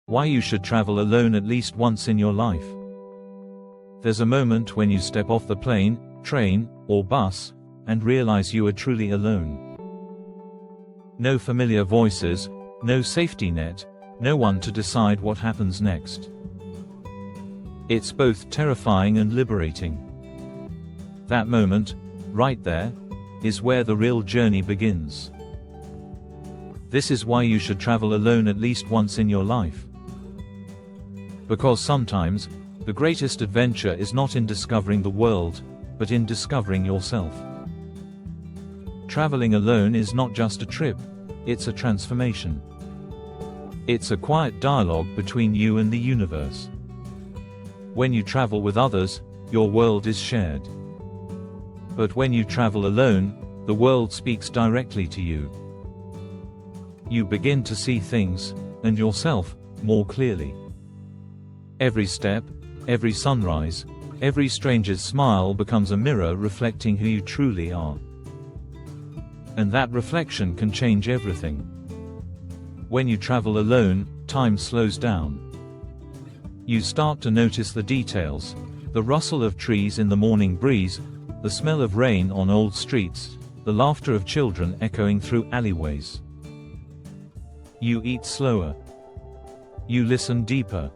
Why you should travel alone at least once in your life. There's a moment when you step off the plane, train, or bus, and realize you are truly alone. No familiar voices, no safety net, no one to decide what happens next. It's both terrifying and liberating. That moment, right there, is where the real journey begins. This is why you should travel alone at least once in your life. Because sometimes, the greatest adventure is not in discovering the world, but in discovering yourself. Traveling alone is not just a trip, it's a transformation. It's a quiet dialogue between you and the universe. When you travel with others, your world is shared. But when you travel alone, the world speaks directly to you. You begin to see things, and yourself, more clearly. Every step, every sunrise, every stranger's smile becomes a mirror reflecting who you truly are. And that reflection can change everything. When you travel alone, time slows down. You start to notice the details, the rustle of trees in the morning breeze, the smell of rain on old streets, the laughter of children echoing through alleyways. You eat slower. You listen deeper.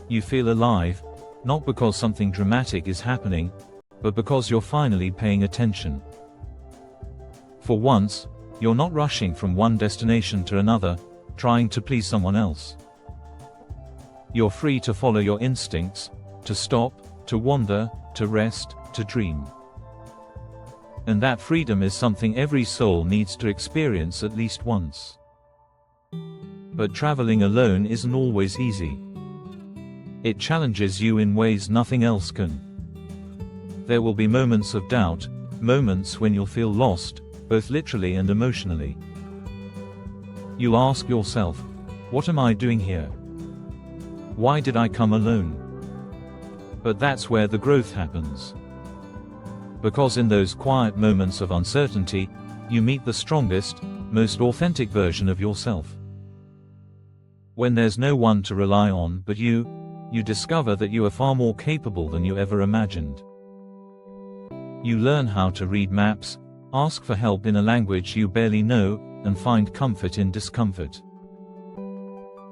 You feel alive, not because something dramatic is happening, but because you're finally paying attention. For once, you're not rushing from one destination to another, trying to please someone else. You're free to follow your instincts, to stop, to wander, to rest, to dream. And that freedom is something every soul needs to experience at least once. But traveling alone isn't always easy. It challenges you in ways nothing else can. There will be moments of doubt, moments when you'll feel lost, both literally and emotionally. You ask yourself, what am I doing here? Why did I come alone? But that's where the growth happens. Because in those quiet moments of uncertainty, you meet the strongest, most authentic version of yourself. When there's no one to rely on but you discover that you are far more capable than you ever imagined. You learn how to read maps, ask for help in a language you barely know, and find comfort in discomfort.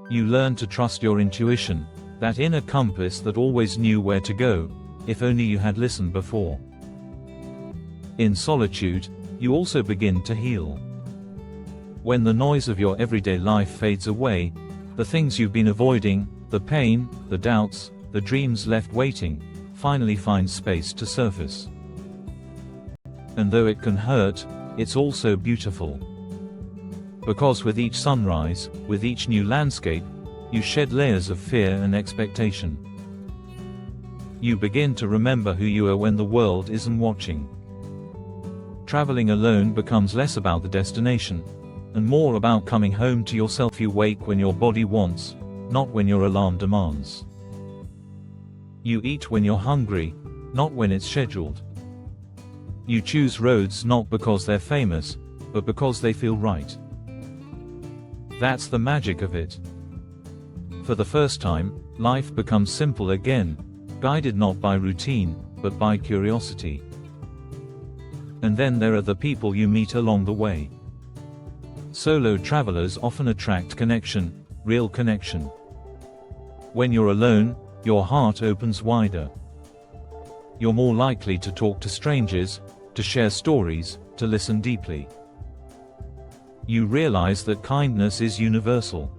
You learn to trust your intuition, that inner compass that always knew where to go, if only you had listened before. In solitude, you also begin to heal. When the noise of your everyday life fades away, the things you've been avoiding, the pain, the doubts, the dreams left waiting, finally find space to surface. And though it can hurt, it's also beautiful. Because with each sunrise, with each new landscape, you shed layers of fear and expectation. You begin to remember who you are when the world isn't watching. Traveling alone becomes less about the destination, and more about coming home to yourself. You wake when your body wants, not when your alarm demands. You eat when you're hungry, not when it's scheduled. You choose roads not because they're famous, but because they feel right. That's the magic of it. For the first time, life becomes simple again, guided not by routine, but by curiosity. And then there are the people you meet along the way. Solo travelers often attract connection, real connection. When you're alone, your heart opens wider. You're more likely to talk to strangers, to share stories, to listen deeply. You realize that kindness is universal.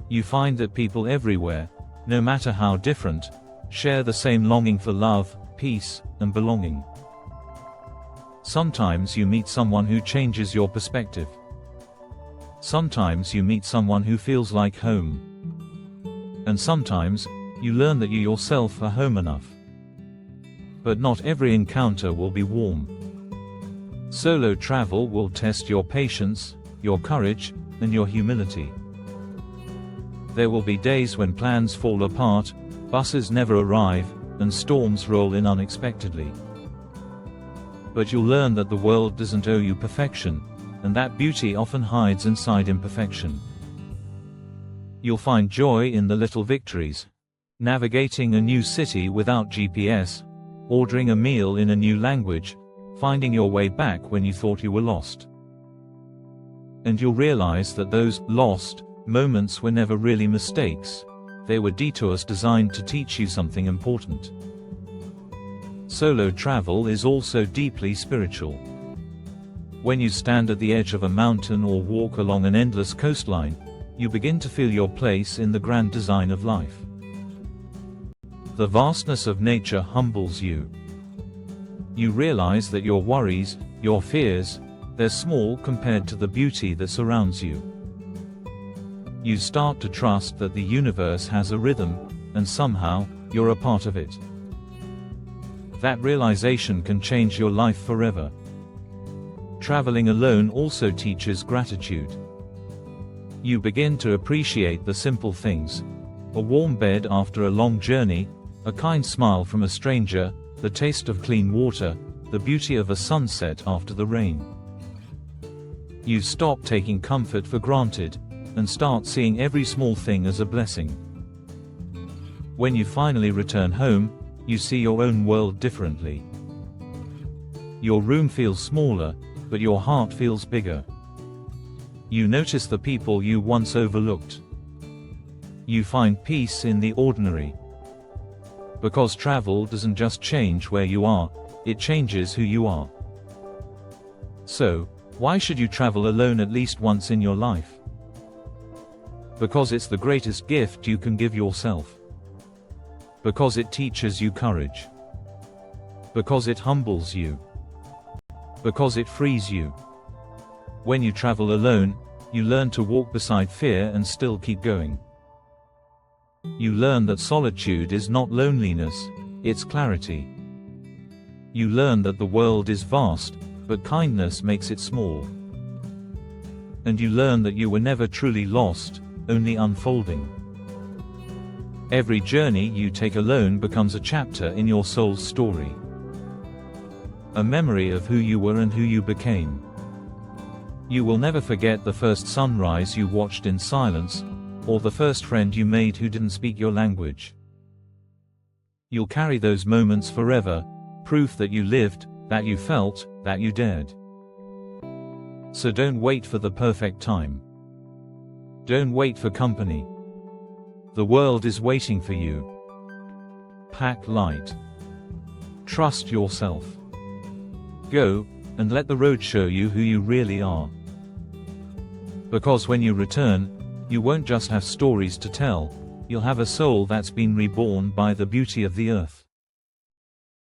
You find that people everywhere, no matter how different, share the same longing for love, peace, and belonging. Sometimes you meet someone who changes your perspective. Sometimes you meet someone who feels like home. And sometimes, you learn that you yourself are home enough. But not every encounter will be warm. Solo travel will test your patience, your courage, and your humility. There will be days when plans fall apart, buses never arrive, and storms roll in unexpectedly. But you'll learn that the world doesn't owe you perfection, and that beauty often hides inside imperfection. You'll find joy in the little victories. Navigating a new city without GPS, ordering a meal in a new language, finding your way back when you thought you were lost. And you'll realize that those lost moments were never really mistakes. They were detours designed to teach you something important. Solo travel is also deeply spiritual. When you stand at the edge of a mountain or walk along an endless coastline, you begin to feel your place in the grand design of life. The vastness of nature humbles you. You realize that your worries, your fears, they're small compared to the beauty that surrounds you. You start to trust that the universe has a rhythm, and somehow, you're a part of it. That realization can change your life forever. Traveling alone also teaches gratitude. You begin to appreciate the simple things. A warm bed after a long journey, a kind smile from a stranger, the taste of clean water, the beauty of a sunset after the rain. You stop taking comfort for granted, and start seeing every small thing as a blessing. When you finally return home, you see your own world differently. Your room feels smaller, but your heart feels bigger. You notice the people you once overlooked. You find peace in the ordinary. Because travel doesn't just change where you are, it changes who you are. So, why should you travel alone at least once in your life? Because it's the greatest gift you can give yourself. Because it teaches you courage. Because it humbles you. Because it frees you. When you travel alone, you learn to walk beside fear and still keep going. You learn that solitude is not loneliness, it's clarity. You learn that the world is vast, but kindness makes it small. And you learn that you were never truly lost, only unfolding. Every journey you take alone becomes a chapter in your soul's story. A memory of who you were and who you became. You will never forget the first sunrise you watched in silence, or the first friend you made who didn't speak your language. You'll carry those moments forever, proof that you lived, that you felt, that you dared. So don't wait for the perfect time. Don't wait for company. The world is waiting for you. Pack light. Trust yourself. Go, and let the road show you who you really are. Because when you return, you won't just have stories to tell, you'll have a soul that's been reborn by the beauty of the earth.